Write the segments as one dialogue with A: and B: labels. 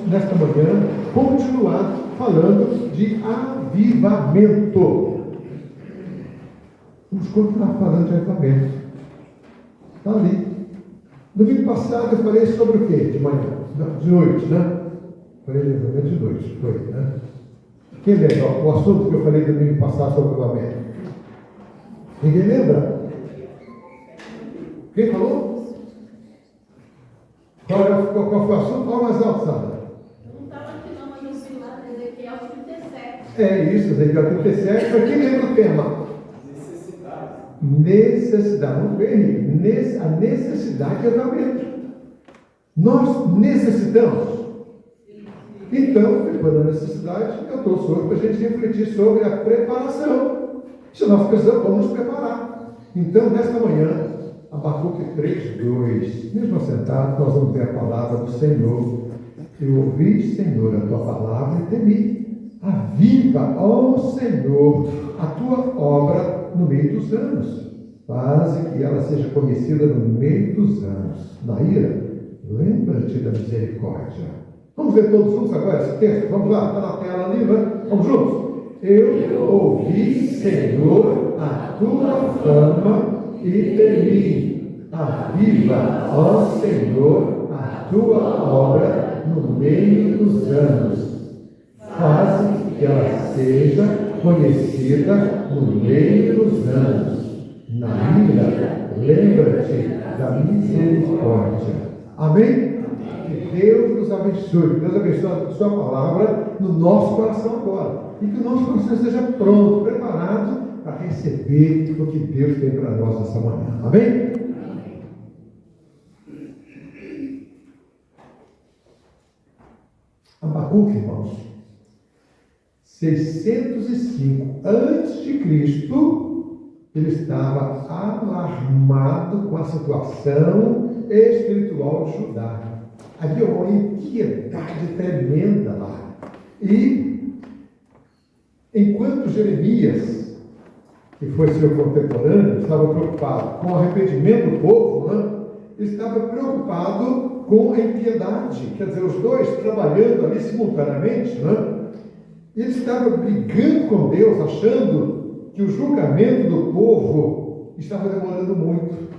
A: nesta manhã, continuar falando de avivamento. Vamos continuar falando de avivamento. Está ali. Domingo passado eu falei sobre o quê? De manhã? Não, de noite, né? Falei de avivamento de noite, foi, né? Quem lembra o assunto que eu falei domingo passado sobre o avivamento? Ninguém lembra? Quem falou? Qual foi o assunto? Qual mais alto, Sandra?
B: Eu não estava aqui não, mas eu sei lá, Ezequiel 37.
A: É isso, Ezequiel 37. Mas quem lembra o tema? Necessidade. Vamos ver, a necessidade de avivamento. Nós necessitamos. Então, depois da necessidade, eu trouxe hoje para a gente refletir sobre a preparação. Se nós precisamos, vamos nos preparar. Então, nesta manhã, Abacuque 3:2, mesmo assentado, nós vamos ver a palavra do Senhor. Eu ouvi, Senhor, a tua palavra e temi. Aviva, ó Senhor, a tua obra no meio dos anos. Faze que ela seja conhecida no meio dos anos. Naíra, lembra-te da misericórdia. Vamos ver todos juntos agora esse texto? Vamos lá, está na tela ali, né? Vamos juntos. Eu ouvi, Senhor, a tua fama e temi. Aviva, ó Senhor, a tua obra no meio dos anos. Faze que ela seja conhecida no meio dos anos. Naíra, lembra-te da misericórdia. Amém? Que Deus nos abençoe. Que Deus abençoe a sua palavra no nosso coração agora. E que o nosso coração esteja pronto, preparado para receber o que Deus tem para nós nessa manhã. Amém? Abacuque, irmãos, 605 antes de Cristo, ele estava alarmado com a situação espiritual de Judá. Havia uma inquiedade tremenda lá. E, enquanto Jeremias, que foi seu contemporâneo, estava preocupado com o arrependimento do povo, né? Ele estava preocupado com a impiedade. Quer dizer, os dois trabalhando ali simultaneamente, né? Ele estava brigando com Deus, achando que o julgamento do povo estava demorando muito.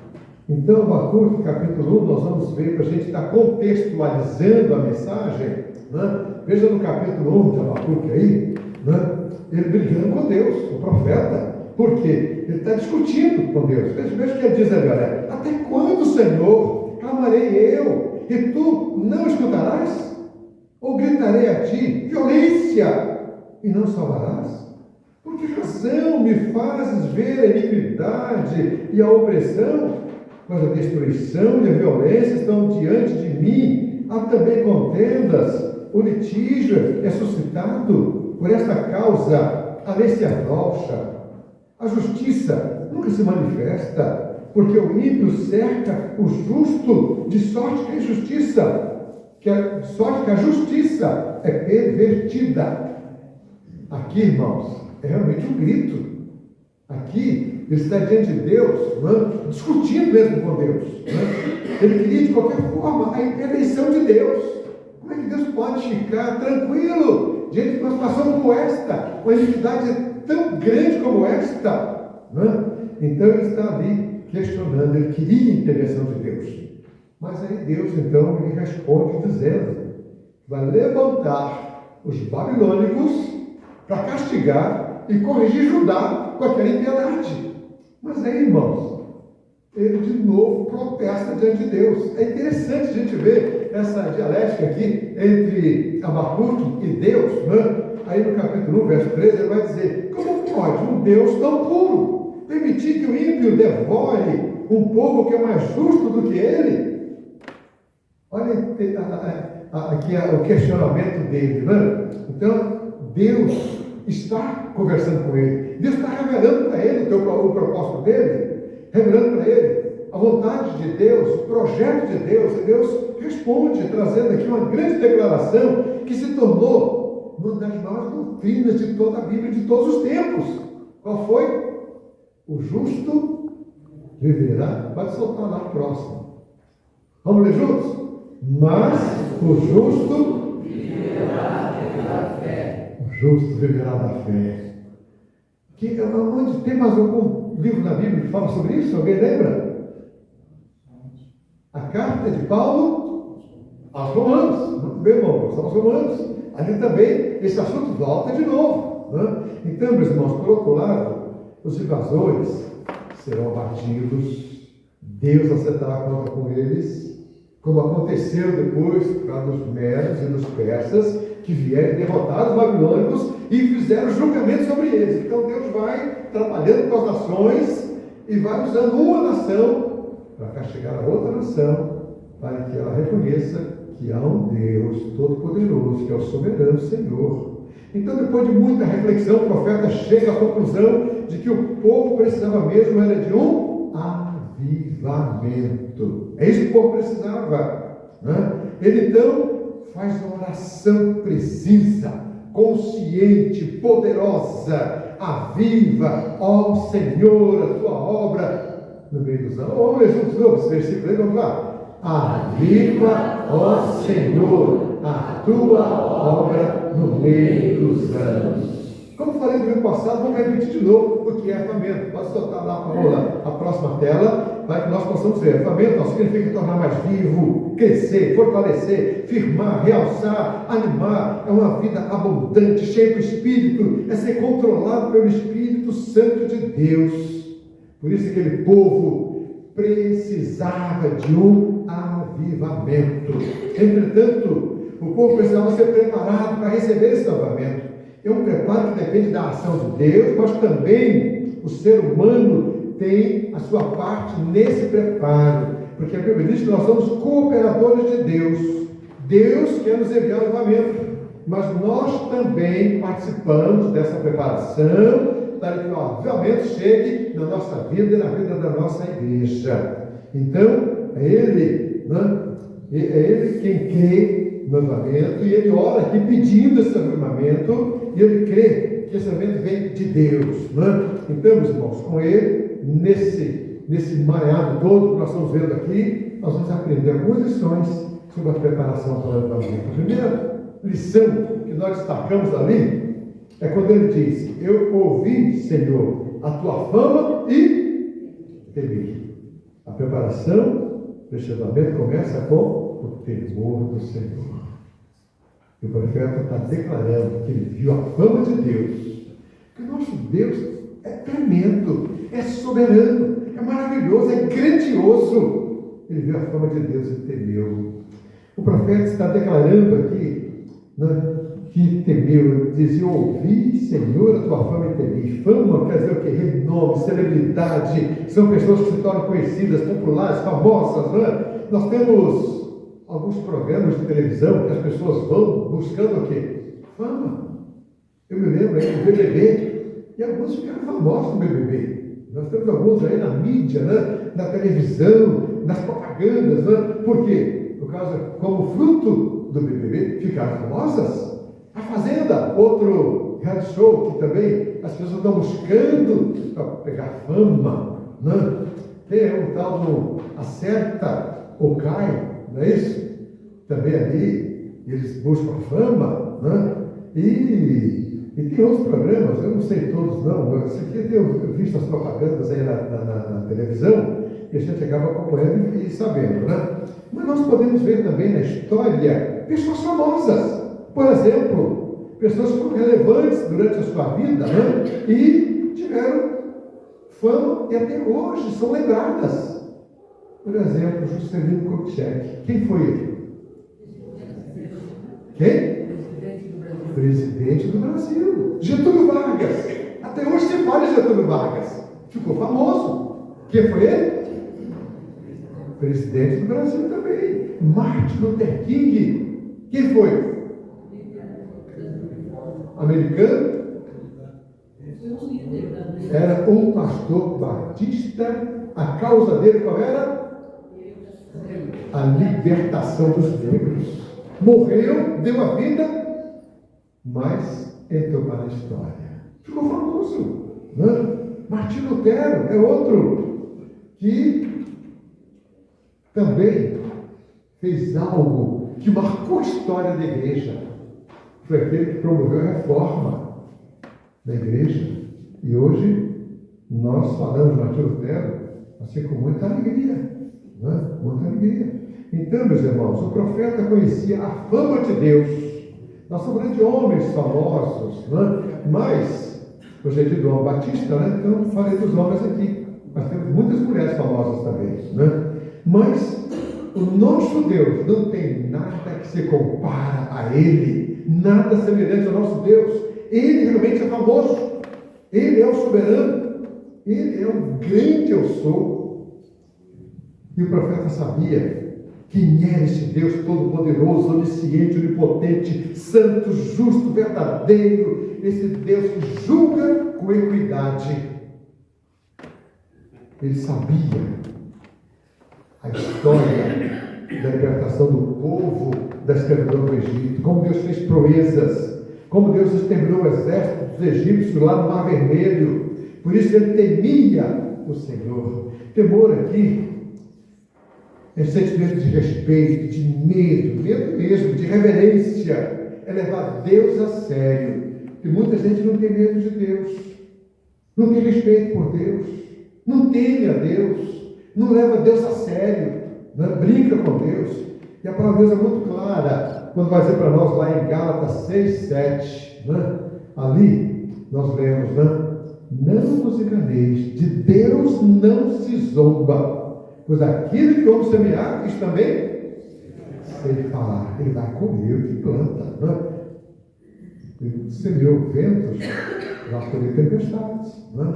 A: Então, Abacuque, capítulo 1, nós vamos ver, para a gente estar contextualizando a mensagem, né? Veja no capítulo 1 de Abacuque aí, né? Ele brigando com Deus, o profeta. Por quê? Ele está discutindo com Deus. Veja o que ele diz ali, olha: até quando, Senhor, clamarei eu, e tu não escutarás? Ou gritarei a ti, violência, e não salvarás? Por que razão me fazes ver a iniquidade e a opressão? Pois a destruição e a violência estão diante de mim. Há também contendas, o litígio é suscitado. Por esta causa a lei se afrouxa, a justiça nunca se manifesta, porque o ímpio cerca o justo, de sorte que a justiça é pervertida. Aqui, irmãos, é realmente um grito. Aqui, ele está diante de Deus, né, discutindo mesmo com Deus. Né? Ele queria, de qualquer forma, a intervenção de Deus. Como é que Deus pode ficar tranquilo diante de uma situação como esta, uma iniquidade tão grande como esta? Né? Então, ele está ali questionando, ele queria a intervenção de Deus. Mas aí Deus, então, ele responde dizendo: vai levantar os babilônicos para castigar e corrigir Judá com aquela impiedade. Mas aí, irmãos, ele de novo protesta diante de Deus. É interessante a gente ver essa dialética aqui entre Abacuque e Deus, né? Aí no capítulo 1, verso 13, ele vai dizer: como pode um Deus tão puro permitir que o ímpio devore um povo que é mais justo do que ele? Olha aqui o questionamento dele, né? Então, Deus está conversando com ele. Deus está revelando para ele o propósito dele, revelando para ele a vontade de Deus, o projeto de Deus. E Deus responde, trazendo aqui uma grande declaração que se tornou uma das maiores doutrinas de toda a Bíblia, de todos os tempos. Qual foi? O justo viverá. Pode soltar lá próximo. Vamos ler juntos? Mas o justo justo viverá da fé. Onde tem mais algum livro na Bíblia que fala sobre isso? Alguém lembra? A carta de Paulo aos Romanos. Muito bem, irmãos, aos Romanos. Ali também esse assunto volta de novo. Né? Então, meus irmãos, por outro lado, os invasores serão abatidos, Deus acertará a conta com eles, como aconteceu depois para os medos e dos persas, que vieram derrotar os babilônicos e fizeram julgamento sobre eles. Então Deus vai trabalhando com as nações e vai usando uma nação para castigar a outra nação, para que ela reconheça que há um Deus Todo-Poderoso, que é o soberano Senhor. Então, depois de muita reflexão, o profeta chega à conclusão de que o povo precisava mesmo era de um avivamento. É isso que o povo precisava. Né? Ele então faz uma oração precisa, consciente, poderosa. Aviva, ó Senhor, a tua obra no meio dos anos. Vamos ler juntos esse versículo aí, vamos lá. Aviva, ó Senhor, a tua obra no meio dos anos. Como falei no ano passado, vamos repetir de novo o que é avivamento. Pode soltar lá, Paola, a próxima tela, para que nós possamos ver. Avivamento significa tornar mais vivo, crescer, fortalecer, firmar, realçar, animar. É uma vida abundante, cheia do Espírito. É ser controlado pelo Espírito Santo de Deus. Por isso aquele povo precisava de um avivamento. Entretanto, o povo precisava ser preparado para receber esse avivamento. É um preparo que depende da ação de Deus, mas também o ser humano tem a sua parte nesse preparo, porque a Bíblia diz que nós somos cooperadores de Deus. Deus quer nos enviar o avivamento, mas nós também participamos dessa preparação para que o avivamento chegue na nossa vida e na vida da nossa igreja. Então, é Ele, né? É Ele quem crê no avivamento, e Ele ora aqui pedindo esse avivamento, e Ele crê que esse avivamento vem de Deus. Né? Então, meus irmãos, com Ele, nesse mareado todo que nós estamos vendo aqui, nós vamos aprender algumas lições sobre a preparação para o avivamento. A primeira lição que nós destacamos ali é quando ele diz: eu ouvi, Senhor, a tua fama e temi. A preparação do avivamento começa com o temor do Senhor. E o profeta está declarando que ele viu a fama de Deus, que o nosso Deus é tremendo, é soberano, é maravilhoso, é grandioso. Ele viu a fama de Deus e temeu. O profeta está declarando aqui, né, que temeu, dizia: ouvi, Senhor, a tua fama e temi. Fama quer dizer o quê? Renome, celebridade, são pessoas que se tornam conhecidas, populares, famosas, né? Nós temos alguns programas de televisão que as pessoas vão buscando o quê? Fama. Eu me lembro aí do BBB, e alguns ficaram famosos no BBB. Nós temos alguns aí na mídia, né? Na televisão, nas propagandas, né? Por quê? Por causa, como fruto do BBB, ficaram famosas. A Fazenda, outro reality show que também as pessoas estão buscando para pegar fama, né? Tem um tal do Acerta ou Cai, não é isso? Também ali eles buscam fama, né? E tem outros programas, eu não sei todos não, mas aqui eu tenho visto as propagandas aí na televisão e a gente acaba acompanhando e sabendo, né? Mas nós podemos ver também na história pessoas famosas. Por exemplo, pessoas que foram relevantes durante a sua vida, né? E tiveram fama e até hoje são lembradas. Por exemplo, Juscelino Kubitschek. Quem foi ele? Quem? Presidente do Brasil. Getúlio Vargas. Até hoje se fala de Getúlio Vargas. Ficou famoso. Quem foi ele? Presidente do Brasil também. Martin Luther King. Quem foi? Americano? Era um pastor batista. A causa dele qual era? A libertação dos negros. Morreu, deu a vida, mas entrou para a história. Ficou famoso. Né? Martinho Lutero é outro que também fez algo que marcou a história da igreja. foi aquele que promoveu a reforma da igreja. E hoje nós falamos de Martinho Lutero assim com muita alegria, né? Muita alegria. Então, meus irmãos, o profeta conhecia a fama de Deus. Nós estamos falando de homens famosos, né? Mas, hoje é dia do homem batista, né? Então falei dos homens aqui. Mas temos muitas mulheres famosas também, né? Mas o nosso Deus não tem nada que se compara a Ele, nada semelhante ao nosso Deus. Ele realmente é famoso, Ele é o soberano, Ele é o grande eu sou. E o profeta sabia quem era esse Deus todo-poderoso, onisciente, onipotente, santo, justo, verdadeiro, esse Deus que julga com equidade. Ele sabia a história da libertação do povo da escravidão do Egito, como Deus fez proezas, como Deus exterminou o exército dos egípcios lá no Mar Vermelho. Por isso ele temia o Senhor. Temor aqui é sentimento de respeito, de medo mesmo, de reverência, é levar Deus a sério. E muita gente não tem medo de Deus, não tem respeito por Deus, não teme a Deus, não leva Deus a sério, né? Brinca com Deus. E a palavra de Deus é muito clara, quando vai dizer para nós lá em Gálatas 6, 7, né? Ali nós lemos, né? Não vos enganeis, de Deus não se zomba, pois aquilo que vamos semear, isso também sei falar, ele vai colher o que planta, né? Ele semeou ventos, vai colher tempestades, né?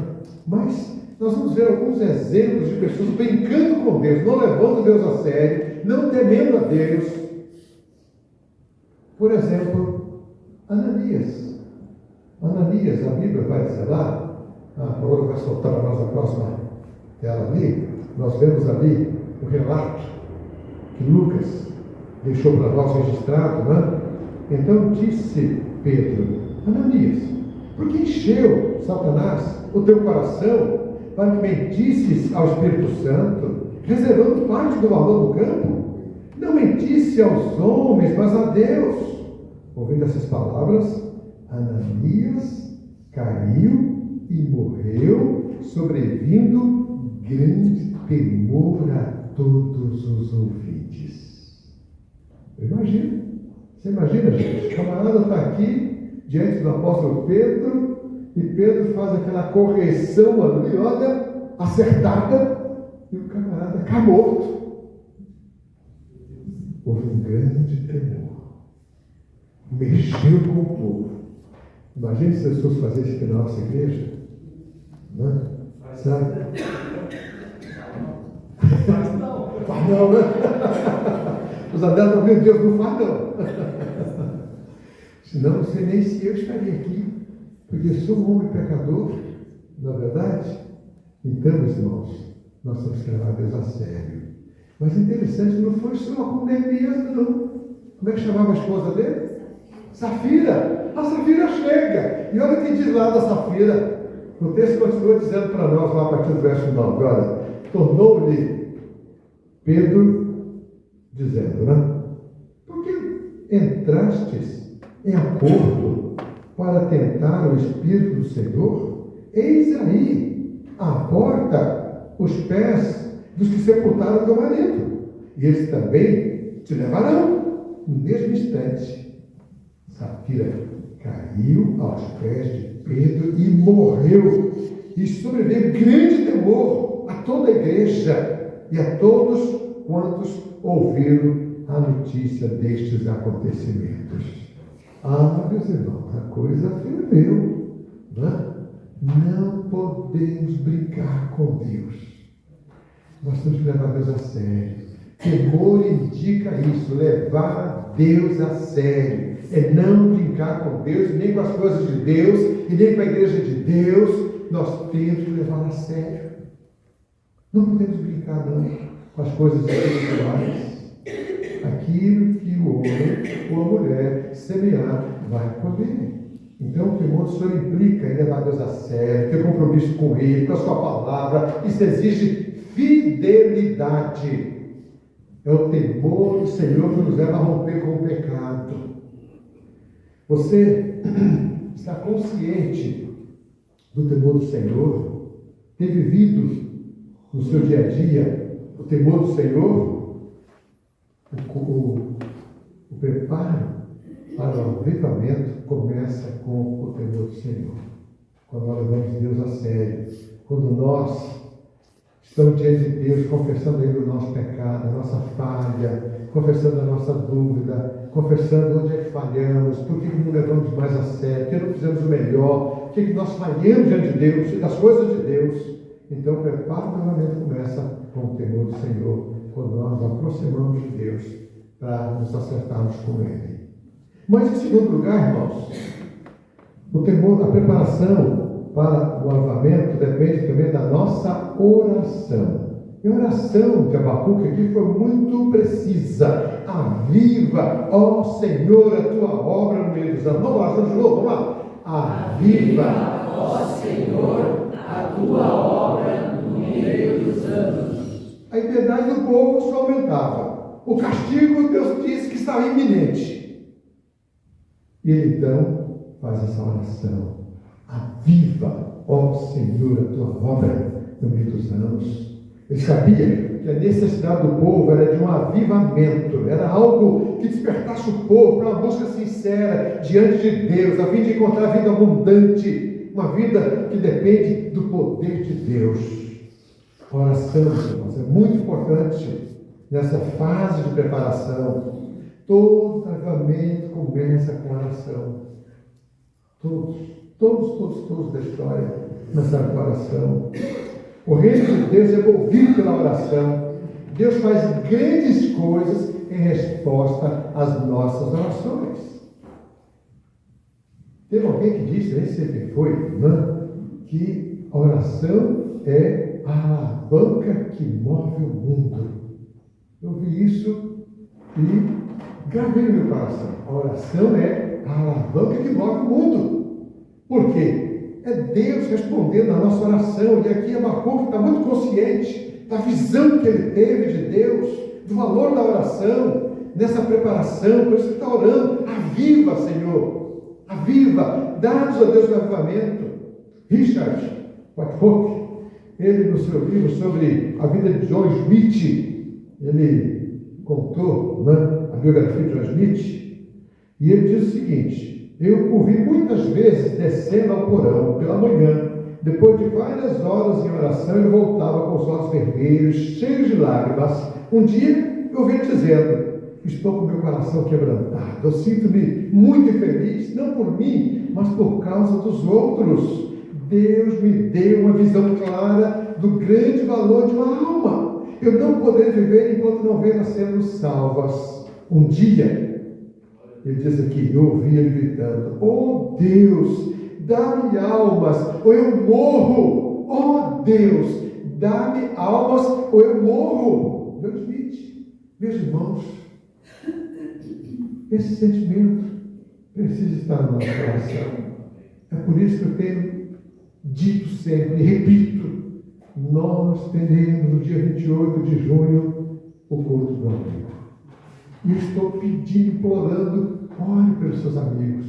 A: Mas nós vamos ver alguns exemplos de pessoas brincando com Deus, não levando Deus a sério, não temendo a Deus. Por exemplo, Ananias. Ananias, a Bíblia vai dizer lá, a Paula vai soltar para nós a próxima tela ali, nós vemos ali o relato que Lucas deixou para nós registrado, né? Então disse Pedro: Ananias, por que encheu Satanás o teu coração para que mentisses ao Espírito Santo, reservando parte do valor do campo? Não mentisse aos homens, mas a Deus. Ouvindo essas palavras, Ananias caiu e morreu, sobrevindo grande temor a todos os ouvintes. Eu imagino. Você imagina, gente? O camarada está aqui diante do apóstolo Pedro, e Pedro faz aquela correção ali, olha, acertada, e o camarada cai morto. Houve um grande temor. Mexeu com o povo. Imagine se as pessoas fazerem isso aqui na nossa igreja. Né? Sabe? Faz não, né? Os adeptos não viram Deus, não faz não. Senão não sei nem se eu estaria aqui, porque sou um homem pecador, não é verdade? Então, meus irmãos, nós temos que levar Deus a sério. Mas interessante, não foi só com Neemias, não. Como é que chamava a esposa dele? Safira. A Safira chega. E olha o que diz lá da Safira. O texto continua dizendo para nós, lá a partir do verso 9, olha, tornou-lhe Pedro, dizendo, né? Por que entrastes em acordo para tentar o Espírito do Senhor? Eis aí à porta os pés dos que sepultaram teu marido, e eles também te levarão. No mesmo instante, Safira caiu aos pés de Pedro e morreu, e sobreveio grande temor a toda a igreja e a todos quantos ouviram a notícia destes acontecimentos. Ah, meus irmãos, a coisa ferveu, né? Não podemos brincar com Deus. Nós temos que levar Deus a sério. Temor indica isso, levar Deus a sério. É não brincar com Deus, nem com as coisas de Deus, e nem com a igreja de Deus. Nós temos que levar a sério. Não podemos brincar, não, com as coisas espirituais. Aquilo que o homem ou a mulher semear vai colher. Então, o temor do Senhor implica em levar Deus a sério, ter compromisso com Ele, com a sua palavra. Isso exige fidelidade. É o temor do Senhor que nos leva a romper com o pecado. Você está consciente do temor do Senhor? Tem vivido no seu dia a dia o temor do Senhor? O preparo para o avivamento começa com o temor do Senhor. Quando nós levamos Deus a sério, quando nós estamos diante de Deus, confessando a Ele o nosso pecado, a nossa falha, confessando a nossa dúvida, confessando onde é que falhamos, por que não levamos mais a sério, por que não fizemos o melhor, por que nós falhamos diante de Deus, das coisas de Deus. Então o preparo do avivamento começa com o temor do Senhor, quando nós nos aproximamos de Deus para nos acertarmos com Ele. Mas em segundo lugar, irmãos, o temor, a preparação para o avivamento depende também da nossa oração. E a oração de Abacuque aqui foi muito precisa. Aviva, ó Senhor, a tua obra no meio dos anos. Vamos lá, de novo, vamos lá. Aviva, ó Senhor, a tua obra no meio dos anos. A impiedade do povo só aumentava. O castigo, Deus disse que estava iminente. E ele então faz essa oração. Aviva, ó Senhor, a tua obra no meio dos anos. Ele sabia que a necessidade do povo era de um avivamento, era algo que despertasse o povo para uma busca sincera diante de Deus, a fim de encontrar a vida abundante, uma vida que depende do poder de Deus. A oração, irmãos, é muito importante nessa fase de preparação. Todo avivamento começa com oração. Todos da história começaram com oração. O reino de Deus é movido pela oração. Deus faz grandes coisas em resposta às nossas orações. Teve alguém que disse, nem sei quem foi, né, que a oração é a alavanca que move o mundo. Eu vi isso e gravei no meu coração. A oração é a alavanca que move o mundo. Por quê? É Deus respondendo à nossa oração. E aqui Abacuque está muito consciente da visão que ele teve de Deus, do valor da oração, nessa preparação. Por isso ele está orando. Aviva, Senhor. Aviva. Dá-nos, ó Deus, o avivamento. Richard Whitehook, ele no seu livro sobre a vida de John Smith, ele contou, né, a biografia de John Smith, e ele diz o seguinte: eu o vi muitas vezes descendo ao porão pela manhã. Depois de várias horas em oração, ele voltava com os olhos vermelhos, cheios de lágrimas. Um dia, eu vi ele dizendo: estou com meu coração quebrantado. Eu sinto-me muito infeliz, não por mim, mas por causa dos outros. Deus me deu uma visão clara do grande valor de uma alma. Eu não poderei viver enquanto não ver elas sendo salvas. Um dia, ele diz aqui, eu ouvi ele gritando: oh Deus, dá-me almas, ou eu morro. Oh Deus, dá-me almas, ou eu morro. Deus Smith, meus irmãos, esse sentimento precisa estar no nosso coração. É por isso que eu tenho dito sempre, e repito, nós teremos no dia 28 de junho o culto do amigo. E eu estou pedindo, implorando, ore pelos seus amigos.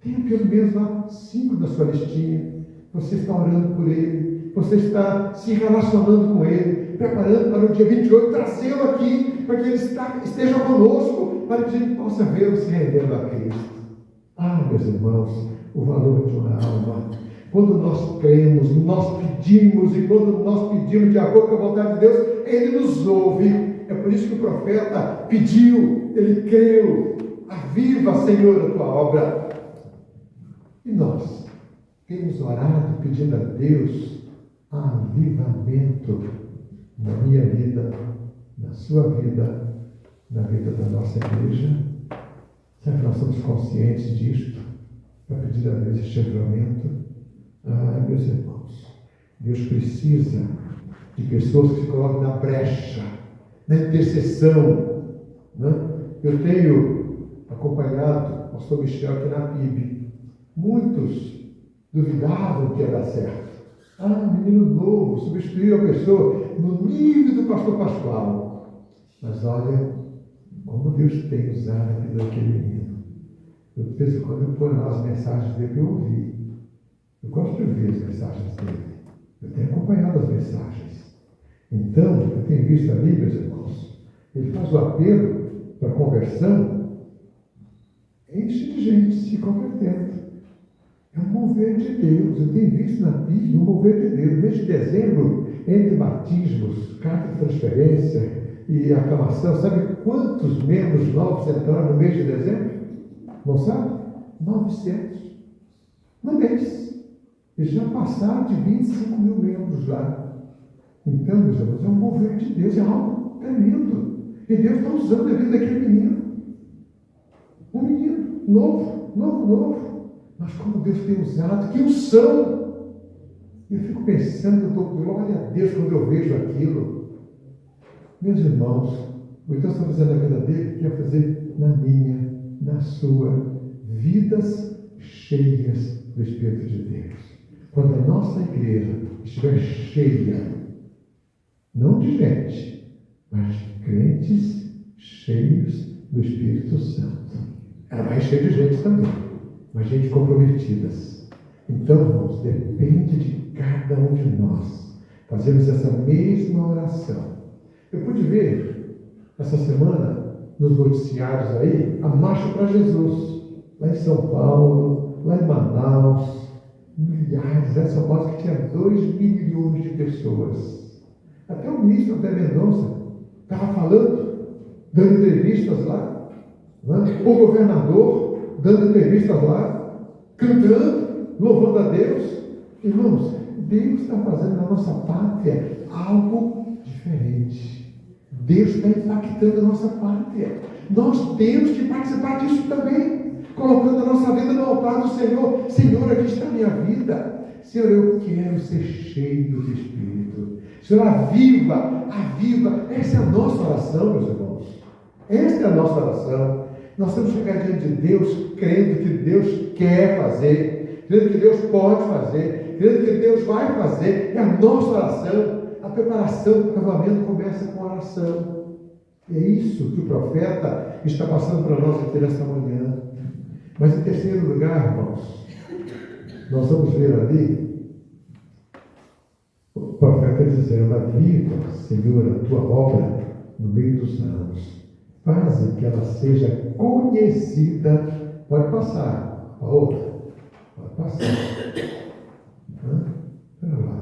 A: Tenha pelo menos lá 5 da sua listinha. Você está orando por ele, você está se relacionando com ele, preparando para o dia 28, trazê-lo aqui, para que ele esteja conosco, para que a gente possa vê-lo se rendendo a Cristo. Ah, meus irmãos, o valor de uma alma. Quando nós cremos, nós pedimos, e quando nós pedimos de acordo com a vontade de Deus, ele nos ouve. É por isso que o profeta pediu, ele creu. Aviva, Senhor, a tua obra. E nós temos orado pedindo a Deus avivamento na minha vida, na sua vida, na vida da nossa igreja. Será que nós somos conscientes disto? Para pedir a Deus este avivamento? Ah, meus irmãos, Deus precisa de pessoas que se colocam na brecha, na intercessão, né? Eu tenho acompanhado o pastor Michel aqui na PIB. Muitos duvidavam que ia dar certo. Ah, menino novo, substituiu a pessoa no nível do pastor Pascoal. Mas olha como Deus tem usado a vida daquele menino. Eu, de vez em quando, eu ponho lá as mensagens dele e eu ouvi. Eu gosto de ouvir as mensagens dele. Eu tenho acompanhado as mensagens. Então, eu tenho visto ali, meus irmãos, ele faz o apelo para a conversão, enche de gente se convertendo. É um mover de Deus. Eu tenho visto na Bíblia um mover de Deus. No mês de dezembro, entre batismos, carta de transferência e aclamação, sabe quantos membros novos entraram no mês de dezembro? Não sabe? 900. No mês. Eles já passaram de 25 mil membros lá. Então, meus irmãos, é um mover de Deus, é algo tremendo. E Deus está usando a vida daquele menino. Um menino novo. Mas como Deus tem usado, que unção! Eu fico pensando, eu dou glória a Deus quando eu vejo aquilo. Meus irmãos, o que Deus está fazendo na vida dele, quer fazer na minha, na sua, vidas cheias do Espírito de Deus. Quando a nossa igreja estiver cheia, não de gente, mas de crentes cheios do Espírito Santo. Ela vai cheia de gente também, mas gente comprometidas. Então, irmãos, depende de cada um de nós fazermos essa mesma oração. Eu pude ver essa semana nos noticiários aí a Marcha para Jesus, lá em São Paulo, lá em Manaus, milhares, essa moto que tinha 2 milhões de pessoas. Até o ministro André Mendonça estava falando, dando entrevistas lá, né? O governador dando entrevistas lá, cantando, louvando a Deus. Irmãos, Deus está fazendo na nossa pátria algo diferente. Deus está impactando a nossa pátria. Nós temos que participar disso também, colocando a nossa vida no altar do Senhor. Senhor, aqui está a minha vida. Senhor, eu quero ser cheio do Espírito. Senhor, aviva. Essa é a nossa oração, meus irmãos. Esta é a nossa oração. Nós temos que chegar diante de Deus, crendo que Deus quer fazer, crendo que Deus pode fazer, crendo que Deus vai fazer. É a nossa oração. A preparação do casamento começa com a oração. E é isso que o profeta está passando para nós aqui nesta manhã. Mas em terceiro lugar, irmãos, nós vamos ver ali o profeta dizendo: aviva, Senhor, a tua obra no meio dos anos. Faze que ela seja conhecida. Pode passar. A outra. Pode passar. Espera lá.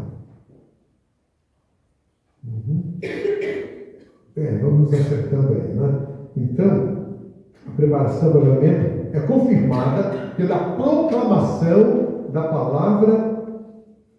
A: Vamos nos acertando aí, né? Então, a preparação do avivamento é confirmada pela proclamação da palavra,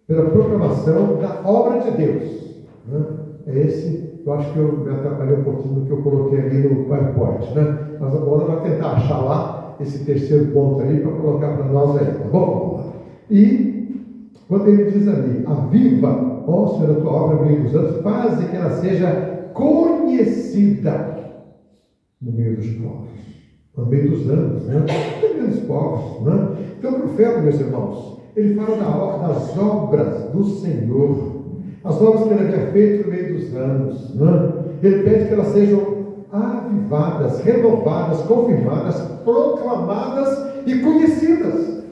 A: pela proclamação da obra de Deus, né? É esse, eu acho que eu me atrapalhei um pouquinho do que eu coloquei ali no PowerPoint, né? Mas agora vai tentar achar lá esse terceiro ponto aí para colocar para nós aí, tá bom? E quando ele diz ali: aviva, ó Senhor, a tua obra no meio dos anos, faze que ela seja conhecida no meio dos povos, no meio dos anos, né? No meio dos povos, né? Então o profeta, meus irmãos, ele fala das obras do Senhor, as obras que ele havia feito no meio dos anos, né? Ele pede que elas sejam avivadas, renovadas, confirmadas, proclamadas e conhecidas.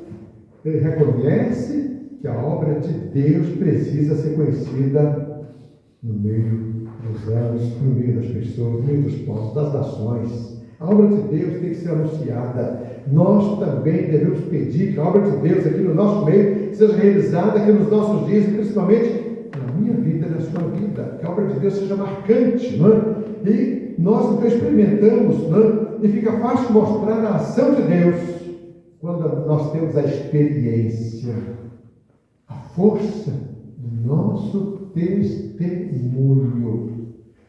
A: Ele reconhece que a obra de Deus precisa ser conhecida no meio dos anos, no meio das pessoas, no meio dos povos, das nações. A obra de Deus tem que ser anunciada. Nós também devemos pedir que a obra de Deus aqui no nosso meio seja realizada aqui nos nossos dias, e principalmente na minha vida e na sua vida. Que a obra de Deus seja marcante, não é? E nós então experimentamos, não é? E fica fácil mostrar a ação de Deus quando nós temos a experiência, a força do nosso testemunho.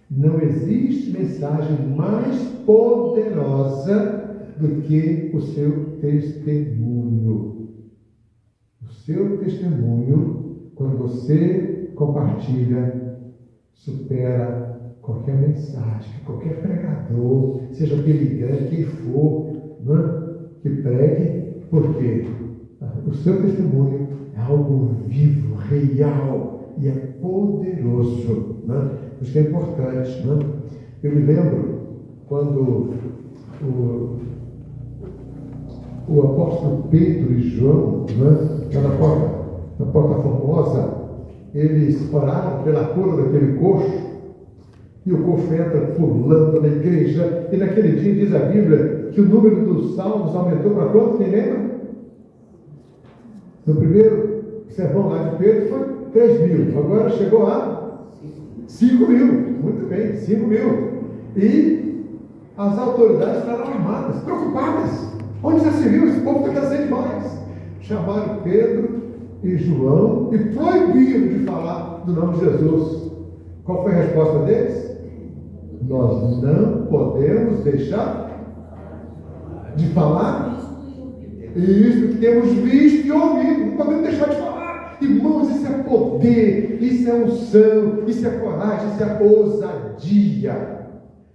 A: Não existe mensagem mais poderosa do que o seu testemunho. O seu testemunho, quando você compartilha, supera qualquer mensagem, qualquer pregador, seja pregante, quem for, né, que pregue, porque o seu testemunho é algo vivo, real e é poderoso, né? Isso é importante, né? Eu me lembro quando o apóstolo Pedro e João, né, na porta formosa, eles oraram pela cura daquele coxo, e o coxo entra pulando na igreja, e naquele dia diz a Bíblia que o número dos salvos aumentou para quanto? Quem lembra? No primeiro sermão lá de Pedro foi 3.000, agora chegou a 5.000, muito bem, 5.000. E as autoridades ficaram armadas, preocupadas. Onde já se viu? Esse povo está crescendo demais. Chamaram Pedro e João e proibiram de falar do nome de Jesus. Qual foi a resposta deles? Nós não podemos deixar de falar isso que temos visto e ouvido. Não podemos deixar de falar. Irmãos, isso é poder, isso é unção, isso é coragem, isso é ousadia.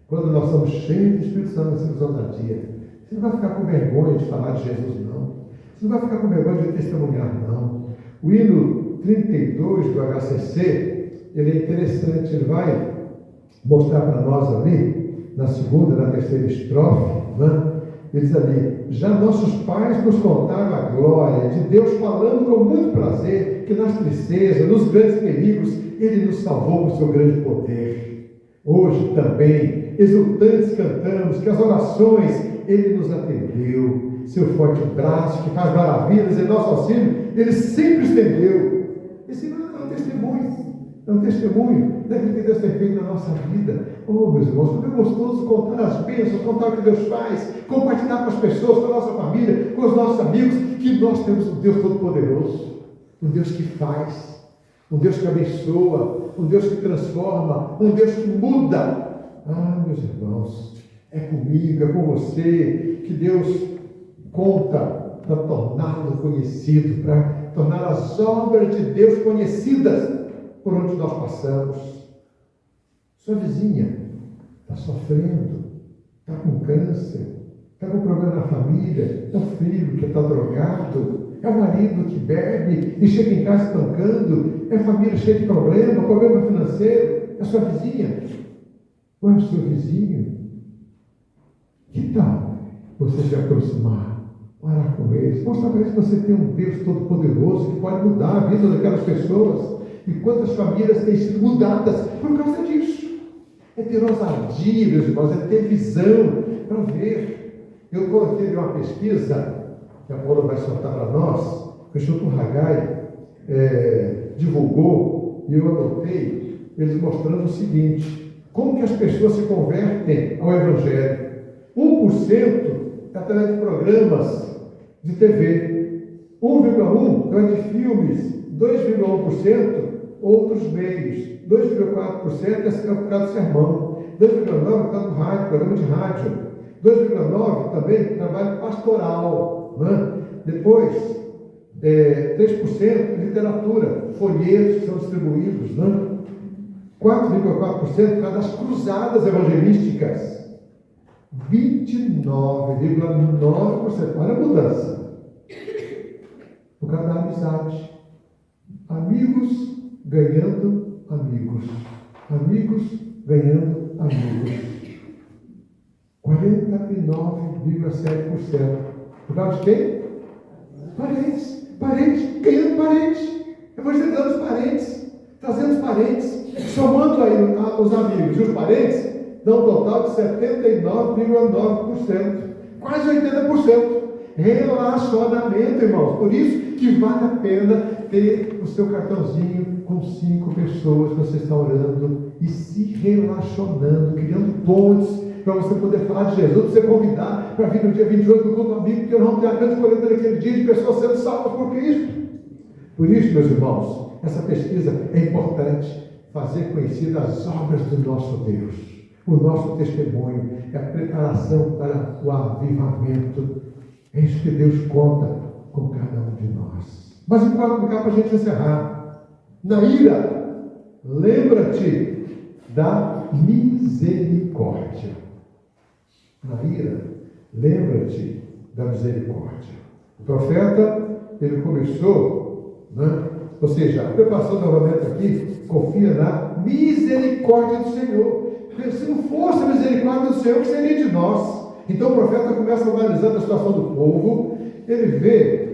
A: Quando nós somos cheios do Espírito Santo, nós temos ousadia. Você não vai ficar com vergonha de falar de Jesus, não. Você não vai ficar com vergonha de testemunhar, não. O hino 32 do HCC, ele é interessante, ele vai mostrar para nós ali, na segunda e na terceira estrofe, né? Ele diz ali: já nossos pais nos contaram a glória de Deus, falando com muito prazer que nas tristezas, nos grandes perigos, Ele nos salvou com seu grande poder. Hoje também, exultantes cantamos que as orações Ele nos atendeu, seu forte braço que faz maravilhas em nosso auxílio, Ele sempre estendeu. Esse não é um testemunho, é um testemunho daquilo que Deus tem feito na nossa vida. Oh, meus irmãos, como é gostoso contar as bênçãos, contar o que Deus faz, compartilhar com as pessoas, com a nossa família, com os nossos amigos, que nós temos um Deus Todo-Poderoso, um Deus que faz, um Deus que abençoa, um Deus que transforma, um Deus que muda. Ah, meus irmãos, é comigo, é com você que Deus conta para torná-lo conhecido, para tornar as obras de Deus conhecidas por onde nós passamos. Sua vizinha está sofrendo, está com câncer, está com problema na família, é o filho que está drogado, é o marido que bebe e chega em casa estancando, é a família cheia de problema financeiro, é a sua vizinha, ou é o seu vizinho. Que tal você se aproximar, orar com eles, mostrar para eles que você tem um Deus Todo-Poderoso que pode mudar a vida daquelas pessoas, e quantas famílias têm sido mudadas por causa disso. É ter ousadia, meus irmãos, é ter visão para ver. Eu coloquei uma pesquisa, que a Paula vai soltar para nós, que o Instituto Haggai divulgou, e eu anotei, eles mostrando o seguinte: como que as pessoas se convertem ao Evangelho. 1% é através de programas de TV, 1,1% através de filmes, 2,1% outros meios, 2,4% é por causa do sermão, 2,9% por causa do rádio, programa de rádio, 2,9% também trabalho pastoral, né? Depois, 3% literatura, folhetos que são distribuídos, né? 4,4% por causa das cruzadas evangelísticas, 29,9%, olha a mudança, por causa da amizade. Amigos ganhando amigos. Amigos ganhando amigos. 49,7%. Por causa de quem? Parentes. Parentes. Ganhando parentes. Evangelizando os parentes. Trazendo os parentes. Somando aí os amigos e os parentes, dá um total de 79,9%. Quase 80%. Relacionamento, irmãos. Por isso que vale a pena ter o seu cartãozinho com 5 pessoas que você está orando e se relacionando, criando pontes para você poder falar de Jesus, para você convidar para vir no dia 28 do culto amigo, porque nós vamos ter a grande colheita naquele dia de pessoas sendo salvas por Cristo. Por isso, meus irmãos, essa pesquisa é importante, fazer conhecidas as obras do nosso Deus, o nosso testemunho, é a preparação para o avivamento. É isso que Deus conta com cada um de nós. Mas em quarto lugar, para a gente encerrar, na ira, lembra-te da misericórdia. Na ira, lembra-te da misericórdia. O profeta, ele começou, né? Ou seja, a preparação novamente aqui, confia na misericórdia do Senhor. Porque se não fosse a misericórdia do Senhor, o que seria de nós? Então o profeta começa analisando a situação do povo, ele vê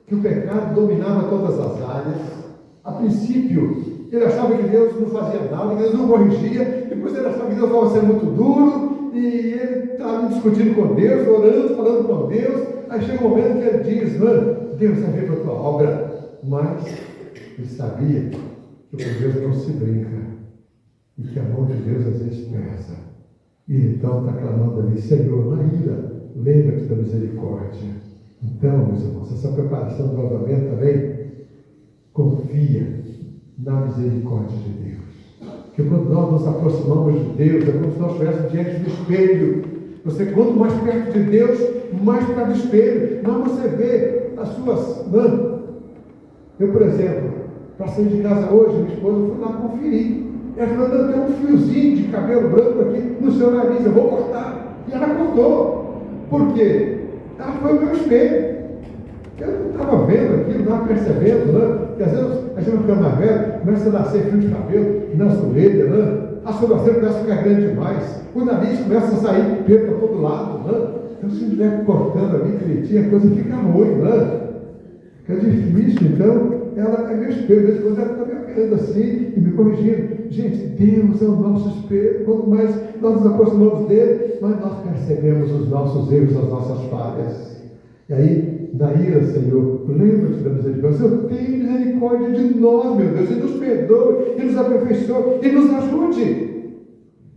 A: que o pecado dominava todas as áreas. A princípio, ele achava que Deus não fazia nada, que Deus não corrigia, depois ele achava que Deus estava sendo muito duro, e ele estava discutindo com Deus, orando, falando com Deus. Aí chega um momento que ele diz: mano, Deus vai ver para a tua obra. Mas ele sabia que com Deus não se brinca, e que a mão de Deus às vezes pesa. E então está clamando ali: Senhor, na ira, lembra-te da misericórdia. Então, meus irmãos, essa preparação do avivamento também confia na misericórdia de Deus. Porque quando nós nos aproximamos de Deus, é como se nós estivéssemos diante do espelho. Você, quanto mais perto de Deus, mais perto do espelho. Mas você vê as suas... Eu, por exemplo, para sair de casa hoje, minha esposa, eu fui lá conferir. Ela falou: não, tem um fiozinho de cabelo branco aqui no seu nariz, eu vou cortar. E ela cortou. Por quê? Ela foi o meu espelho. Eu não estava vendo aquilo, não estava percebendo, né? Porque às vezes a gente vai ficando mais velho, começa a nascer fio de cabelo na orelha, né? A sobrancelha começa a ficar grande demais, o nariz começa a sair pelo para todo lado, né? Então, se estiver cortando ali direitinho, a coisa fica ruim, né? Fica difícil. Então, ela é meu espelho. De vez em quando ela está me olhando assim e me corrigindo. Gente, Deus é o nosso espelho. Quanto mais nós nos aproximamos dele, mais nós percebemos os nossos erros, as nossas falhas. E aí, na ira, Senhor, lembra-te da misericórdia. Senhor, tem misericórdia de nós, meu Deus. Ele nos perdoe, Ele nos aperfeiçoe, Ele nos ajude.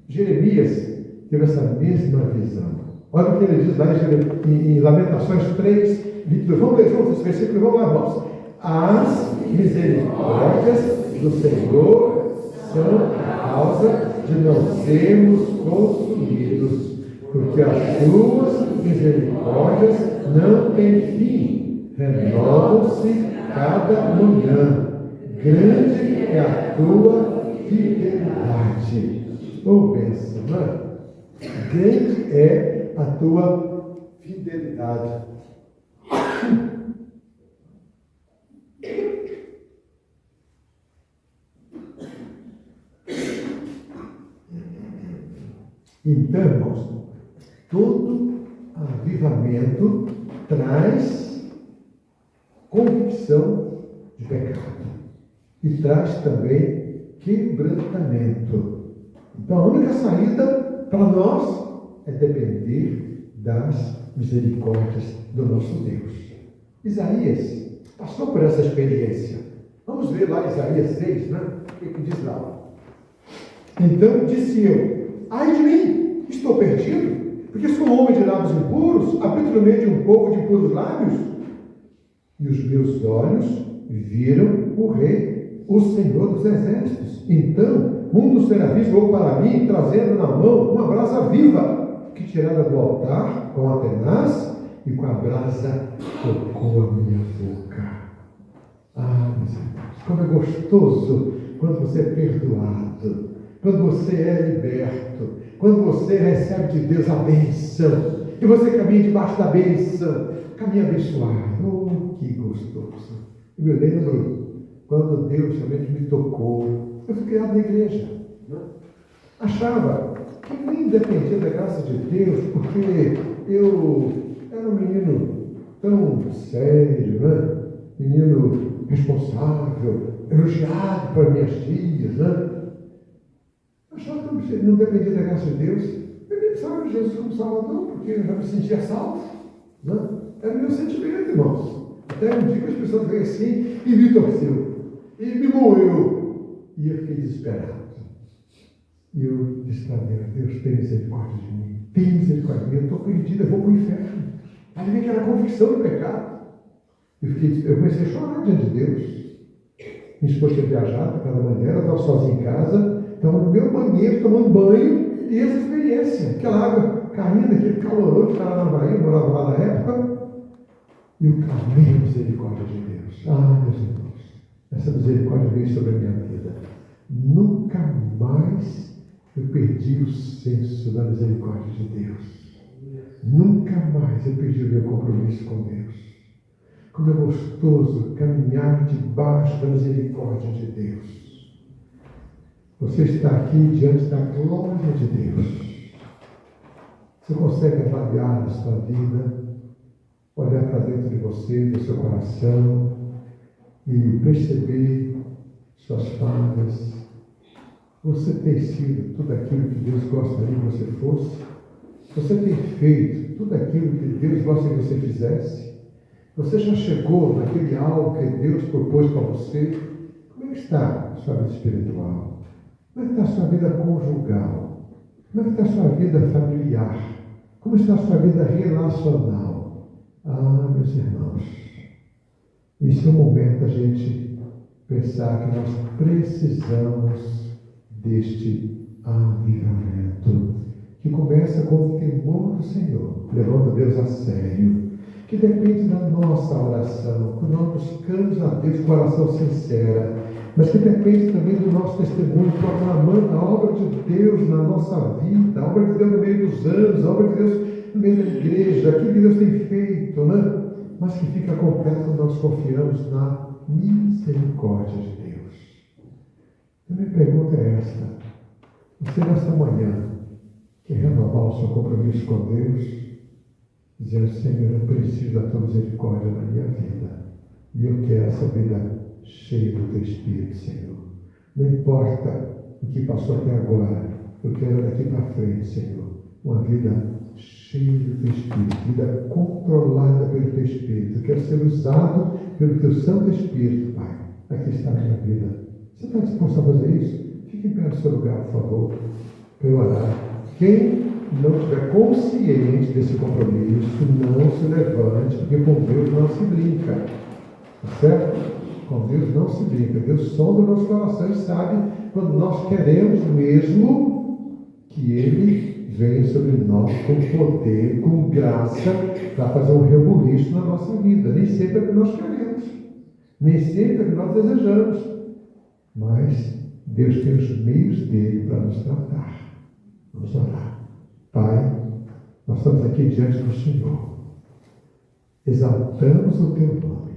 A: Jeremias teve essa mesma visão. Olha o que ele diz lá em Lamentações 3, 22. Vamos ler juntos esse versículo, vamos lá, irmãos. As misericórdias do Senhor são a causa de não sermos consumidos, porque as tuas misericórdias não têm fim, renovam-se cada manhã. Grande é a tua fidelidade. Oh, bênção, não é? Grande é a tua fidelidade. Então, irmãos, todo avivamento traz convicção de pecado e traz também quebrantamento. Então, a única saída para nós é depender das misericórdias do nosso Deus. Isaías passou por essa experiência. Vamos ver lá Isaías 6, né? O que diz lá? Então disse eu: ai de mim, estou perdido, porque sou um homem de lábios impuros, habito no meio de um povo de impuros lábios. E os meus olhos viram o Rei, o Senhor dos Exércitos. Então um dos serafins voou para mim, trazendo na mão uma brasa viva, que tirada do altar com a tenaz, e com a brasa tocou a minha boca. Ah, meus irmãos, como é gostoso quando você é perdoado, quando você é liberto, quando você recebe de Deus a bênção, e você caminha debaixo da bênção, caminha abençoado. Oh, que gostoso! Eu me lembro quando Deus realmente me tocou. Eu fui criado na igreja, né? Achava que nem dependia da graça de Deus, porque eu era um menino tão sério, né? Menino responsável, elogiado para minhas tias, né? Achava que não dependia da graça de Deus. Eu nem precisava de Jesus como Salvador, porque eu já me sentia salvo, né? Era o meu sentimento, irmãos. Até um dia que as pessoas veio assim e me torceu, e me moeu, e eu fiquei desesperado. E eu disse para Deus: tem misericórdia de mim, tem misericórdia de mim, eu estou perdido, eu vou para o inferno. Aí vem aquela convicção do pecado. Eu comecei a chorar diante de Deus. Minha esposa tinha viajado para cada maneira, eu estava sozinho em casa, estava no meu banheiro tomando banho, e essa experiência, aquela água caindo, aquele calorão que estava na Bahia, eu morava lá na época, e eu clamei a misericórdia de Deus. Ah, meus irmãos, essa misericórdia veio sobre a minha vida. Nunca mais eu perdi o senso da misericórdia de Deus. Nunca mais eu perdi o meu compromisso com Deus. Como é gostoso caminhar debaixo da misericórdia de Deus. Você está aqui diante da glória de Deus. Você consegue avaliar a sua vida, olhar para dentro de você, do seu coração e perceber suas falhas? Você tem sido tudo aquilo que Deus gostaria que você fosse? Você tem feito tudo aquilo que Deus gostaria que você fizesse? Você já chegou naquele algo que Deus propôs para você? Como é que está a sua vida espiritual? Como é que está a sua vida conjugal? Como é que está a sua vida familiar? Como está a sua vida relacional? Ah, meus irmãos, esse é o momento da gente pensar que nós precisamos deste avivamento, que começa com o temor do Senhor, levando Deus a sério, que depende da nossa oração, quando nós buscamos a Deus com oração sincera, mas que depende também do nosso testemunho, proclamando a obra de Deus na nossa vida, a obra de Deus no meio dos anos, a obra de Deus no meio da igreja, aquilo que Deus tem feito, né? Mas que fica completo quando nós confiamos na misericórdia de Deus. A minha pergunta é esta: você nesta manhã quer renovar o seu compromisso com Deus, dizendo: Senhor, eu preciso da tua misericórdia na minha vida, e eu quero essa vida cheia do teu Espírito, Senhor. Não importa o que passou até agora, eu quero daqui para frente, Senhor, uma vida cheia do teu Espírito, vida controlada pelo teu Espírito. Eu quero ser usado pelo teu Santo Espírito, Pai. Aqui está a minha vida. Você está disposto a fazer isso? Fique em pé no seu lugar, por favor, para eu orar. Quem não estiver consciente desse compromisso, não se levante, porque com Deus não se brinca. Tá certo? Com Deus não se brinca. Deus sonda o nosso coração e sabe quando nós queremos mesmo que Ele venha sobre nós com poder, com graça, para fazer um rebuliço na nossa vida. Nem sempre é o que nós queremos, nem sempre é o que nós desejamos, mas Deus tem os meios dele para nos tratar. Vamos orar. Pai, nós estamos aqui diante do Senhor, exaltamos o teu nome,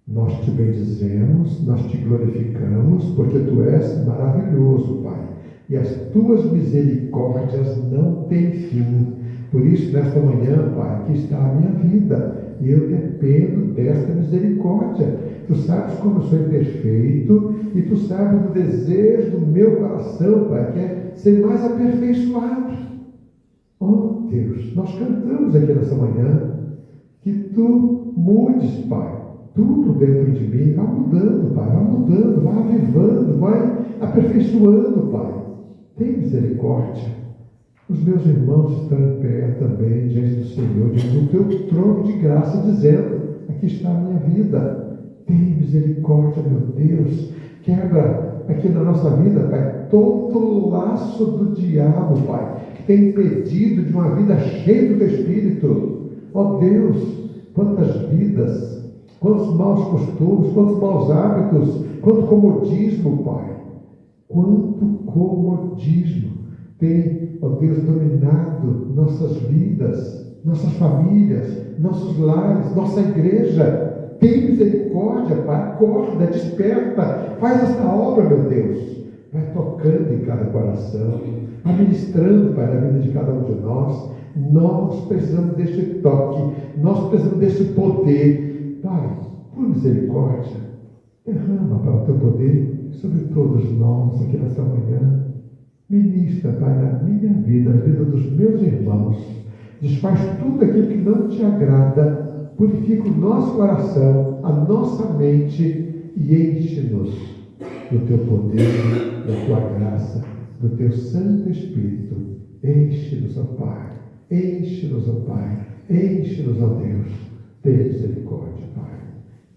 A: nós te bendizemos, nós te glorificamos, porque tu és maravilhoso, Pai, e as tuas misericórdias não têm fim. Por isso, nesta manhã, Pai, aqui está a minha vida, e eu dependo desta misericórdia. Tu sabes como eu sou imperfeito, e tu sabes do desejo do meu coração, Pai, que é ser mais aperfeiçoado. Oh Deus, nós cantamos aqui nessa manhã que tu mudes, Pai, tudo dentro de mim. Vai mudando, Pai, vai mudando, vai avivando, vai aperfeiçoando, Pai. Tem misericórdia. Os meus irmãos estão em pé também diante do Senhor, diante do teu trono de graça, dizendo: aqui está a minha vida. Tem misericórdia, meu Deus. Quebra aqui na nossa vida, Pai, todo o laço do diabo, Pai, que tem impedido de uma vida cheia do teu Espírito. Ó Deus, quantas vidas, quantos maus costumes, quantos maus hábitos, quanto comodismo, Pai. Quanto comodismo tem, ó Deus, dominado nossas vidas, nossas famílias, nossos lares, nossa igreja. Tem misericórdia, Pai. Acorda, desperta, faz esta obra, meu Deus. Vai tocando em cada coração, administrando, Pai, na vida de cada um de nós. Nós precisamos deste toque, nós precisamos deste poder. Pai, por misericórdia, derrama, Pai, o teu poder sobre todos nós aqui nesta manhã. Ministra, Pai, na minha vida, na vida dos meus irmãos. Desfaz tudo aquilo que não te agrada. Purifica o nosso coração, a nossa mente e enche-nos do teu poder, da tua graça, do teu Santo Espírito. Enche-nos, ó Pai. Enche-nos, ó Pai. Enche-nos, ó Deus. Tem misericórdia, Pai.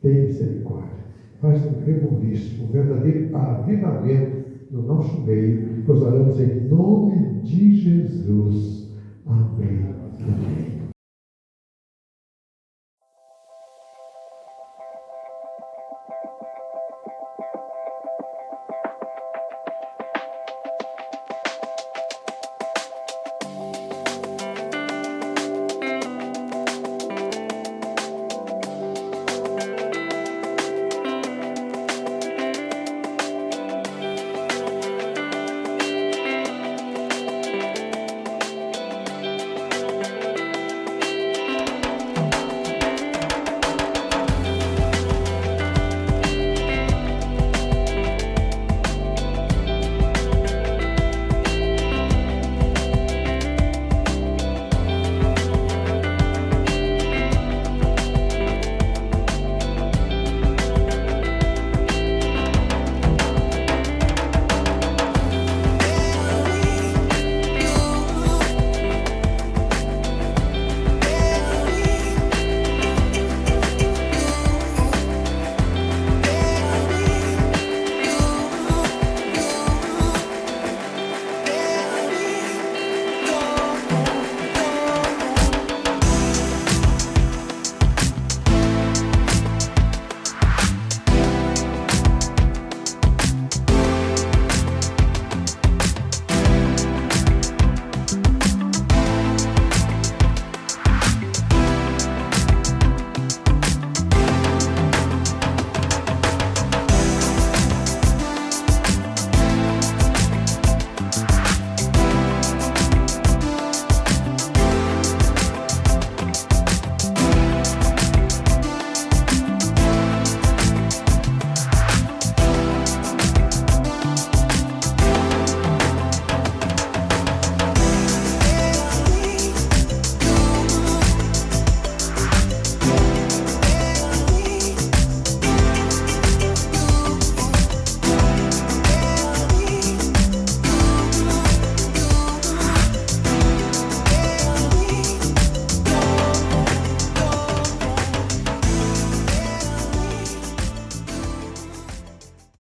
A: Tem misericórdia. Faz um rebuliço, um verdadeiro avivamento no nosso meio. Nós oramos em nome de Jesus. Amém. Amém.